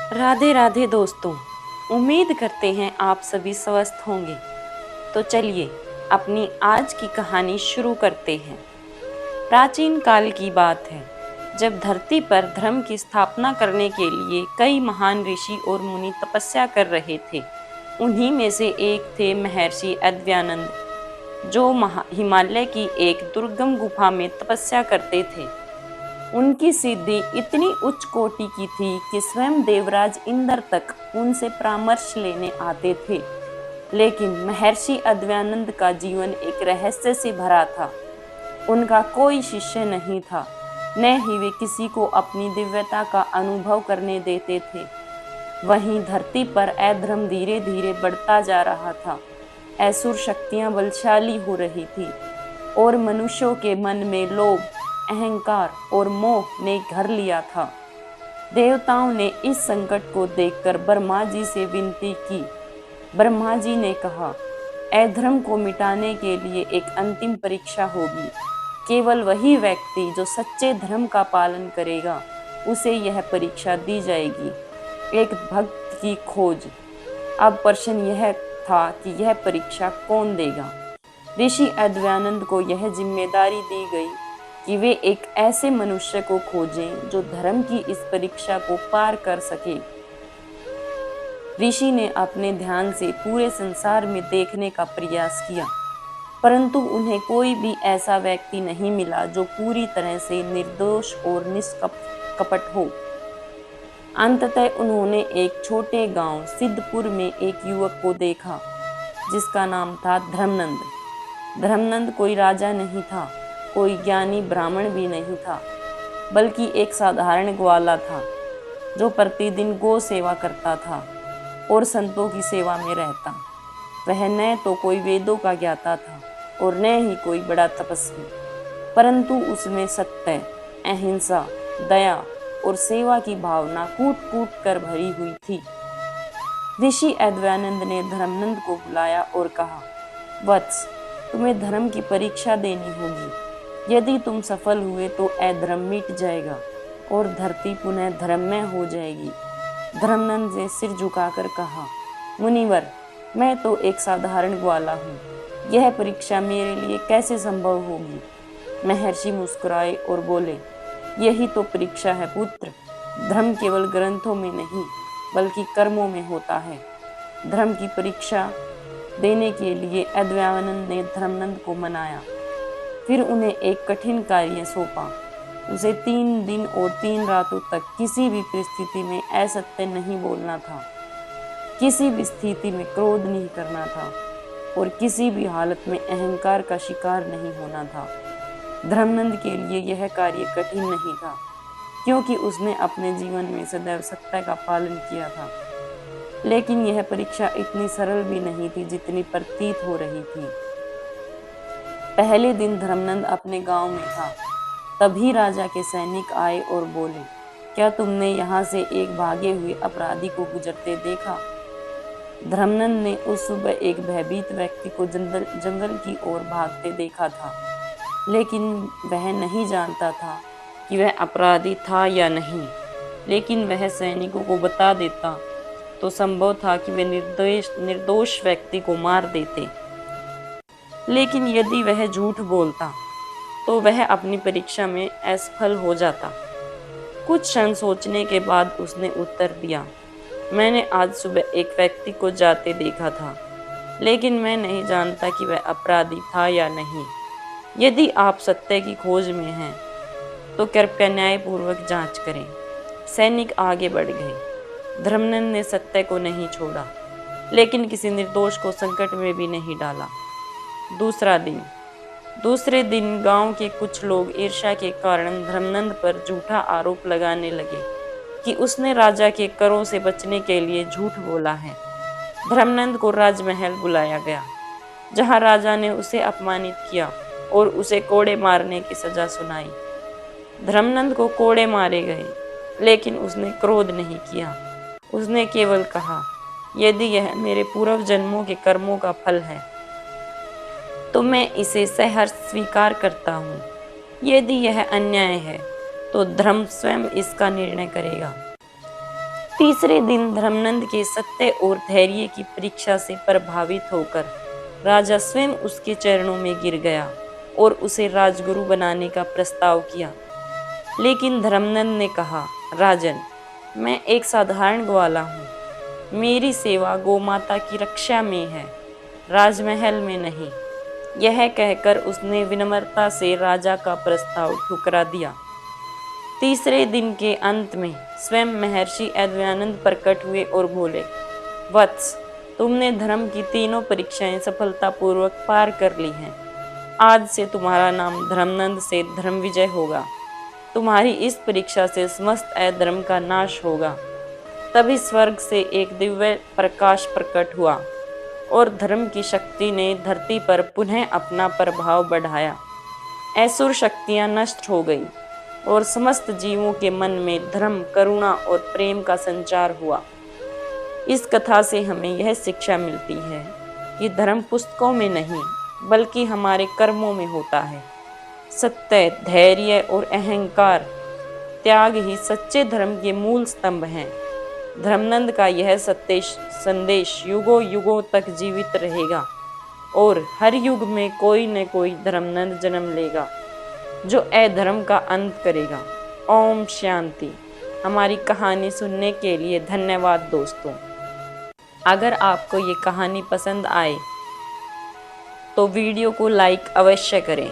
राधे राधे दोस्तों। उम्मीद करते हैं आप सभी स्वस्थ होंगे। तो चलिए अपनी आज की कहानी शुरू करते हैं। प्राचीन काल की बात है, जब धरती पर धर्म की स्थापना करने के लिए कई महान ऋषि और मुनि तपस्या कर रहे थे। उन्हीं में से एक थे महर्षि अद्वैयानंद, जो हिमालय की एक दुर्गम गुफा में तपस्या करते थे। उनकी सिद्धि इतनी उच्च कोटि की थी कि स्वयं देवराज इंद्र तक उनसे परामर्श लेने आते थे। लेकिन महर्षि अद्वैयानंद का जीवन एक रहस्य से भरा था। उनका कोई शिष्य नहीं था, न ही वे किसी को अपनी दिव्यता का अनुभव करने देते थे। वहीं धरती पर अधर्म धीरे धीरे बढ़ता जा रहा था। असुर शक्तियां बलशाली हो रही थी और मनुष्यों के मन में लोभ, अहंकार और मोह ने घर लिया था। देवताओं ने इस संकट को देखकर ब्रह्मा जी से विनती की। ब्रह्मा जी ने कहा, अधर्म को मिटाने के लिए एक अंतिम परीक्षा होगी। केवल वही व्यक्ति जो सच्चे धर्म का पालन करेगा, उसे यह परीक्षा दी जाएगी। एक भक्त की खोज। अब प्रश्न यह था कि यह परीक्षा कौन देगा। ऋषि अद्वैयानंद को यह जिम्मेदारी दी गई कि वे एक ऐसे मनुष्य को खोजें जो धर्म की इस परीक्षा को पार कर सके। ऋषि ने अपने ध्यान से पूरे संसार में देखने का प्रयास किया, परंतु उन्हें कोई भी ऐसा व्यक्ति नहीं मिला जो पूरी तरह से निर्दोष और निष्कपट हो। अंततः उन्होंने एक छोटे गांव सिद्धपुर में एक युवक को देखा, जिसका नाम था धर्मनंद। धर्मनंद कोई राजा नहीं था, कोई ज्ञानी ब्राह्मण भी नहीं था, बल्कि एक साधारण ग्वाला था, जो प्रतिदिन गौ सेवा करता था और संतों की सेवा में रहता। वह न तो कोई वेदों का ज्ञाता था और न ही कोई बड़ा तपस्वी, परंतु उसमें सत्य, अहिंसा, दया और सेवा की भावना कूट कूट कर भरी हुई थी। ऋषि अद्वैयानंद ने धर्मनंद को बुलाया और कहा, वत्स, तुम्हें धर्म की परीक्षा देनी होगी। यदि तुम सफल हुए तो अधर्म मिट जाएगा और धरती पुनः धर्ममय हो जाएगी। धर्मनंद ने सिर झुकाकर कहा, मुनिवर, मैं तो एक साधारण ग्वाला हूँ, यह परीक्षा मेरे लिए कैसे संभव होगी। महर्षि मुस्कुराए और बोले, यही तो परीक्षा है पुत्र। धर्म केवल ग्रंथों में नहीं, बल्कि कर्मों में होता है। धर्म की परीक्षा देने के लिए अद्वैयानंद ने धर्मनंद को मनाया। फिर उन्हें एक कठिन कार्य सौंपा। उसे 3 दिन और 3 रातों तक किसी भी परिस्थिति में असत्य नहीं बोलना था, किसी भी स्थिति में क्रोध नहीं करना था और किसी भी हालत में अहंकार का शिकार नहीं होना था। धर्मनंद के लिए यह कार्य कठिन नहीं था, क्योंकि उसने अपने जीवन में सदैव सत्य का पालन किया था। लेकिन यह परीक्षा इतनी सरल भी नहीं थी जितनी प्रतीत हो रही थी। पहले दिन धर्मनंद अपने गांव में था, तभी राजा के सैनिक आए और बोले, क्या तुमने यहाँ से एक भागे हुए अपराधी को गुजरते देखा। धर्मनंद ने उस सुबह एक भयभीत व्यक्ति को जंगल की ओर भागते देखा था, लेकिन वह नहीं जानता था कि वह अपराधी था या नहीं। लेकिन वह सैनिकों को बता देता तो संभव था कि वे निर्दोष व्यक्ति को मार देते। लेकिन यदि वह झूठ बोलता तो वह अपनी परीक्षा में असफल हो जाता। कुछ क्षण सोचने के बाद उसने उत्तर दिया, मैंने आज सुबह एक व्यक्ति को जाते देखा था, लेकिन मैं नहीं जानता कि वह अपराधी था या नहीं। यदि आप सत्य की खोज में हैं तो कृपया न्यायपूर्वक जांच करें। सैनिक आगे बढ़ गए। धर्मनंद ने सत्य को नहीं छोड़ा, लेकिन किसी निर्दोष को संकट में भी नहीं डाला। दूसरे दिन गांव के कुछ लोग ईर्ष्या के कारण धर्मनंद पर झूठा आरोप लगाने लगे कि उसने राजा के करों से बचने के लिए झूठ बोला है। धर्मनंद को राजमहल बुलाया गया, जहां राजा ने उसे अपमानित किया और उसे कोड़े मारने की सजा सुनाई। धर्मनंद को कोड़े मारे गए, लेकिन उसने क्रोध नहीं किया। उसने केवल कहा, यदि यह मेरे पूर्व जन्मों के कर्मों का फल है तो मैं इसे सहर्ष स्वीकार करता हूँ। यदि यह अन्याय है तो धर्म स्वयं इसका निर्णय करेगा। तीसरे दिन धर्मनंद के सत्य और धैर्य की परीक्षा से प्रभावित होकर राजा स्वयं उसके चरणों में गिर गया और उसे राजगुरु बनाने का प्रस्ताव किया। लेकिन धर्मनंद ने कहा, राजन, मैं एक साधारण ग्वाला हूँ। मेरी सेवा गोमाता की रक्षा में है, राजमहल में नहीं। यह कहकर उसने विनम्रता से राजा का प्रस्ताव ठुकरा दिया। तीसरे दिन के अंत में स्वयं महर्षि अद्वैतानंद प्रकट हुए और बोले, वत्स, तुमने धर्म की तीनों परीक्षाएं सफलतापूर्वक पार कर ली हैं। आज से तुम्हारा नाम धर्मनंद से धर्म विजय होगा। तुम्हारी इस परीक्षा से समस्त अधर्म का नाश होगा। तभी स्वर्ग से एक दिव्य प्रकाश प्रकट हुआ और धर्म की शक्ति ने धरती पर पुनः अपना प्रभाव बढ़ाया। असुर शक्तियां नष्ट हो गई और समस्त जीवों के मन में धर्म, करुणा और प्रेम का संचार हुआ। इस कथा से हमें यह शिक्षा मिलती है कि धर्म पुस्तकों में नहीं बल्कि हमारे कर्मों में होता है। सत्य, धैर्य और अहंकार त्याग ही सच्चे धर्म के मूल स्तंभ हैं। धर्मनंद का यह सत्य संदेश युगों युगों तक जीवित रहेगा और हर युग में कोई न कोई धर्मनंद जन्म लेगा जो अधर्म का अंत करेगा। ओम शांति। हमारी कहानी सुनने के लिए धन्यवाद दोस्तों। अगर आपको ये कहानी पसंद आए तो वीडियो को लाइक अवश्य करें।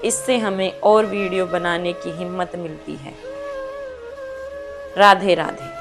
इससे हमें और वीडियो बनाने की हिम्मत मिलती है। राधे राधे।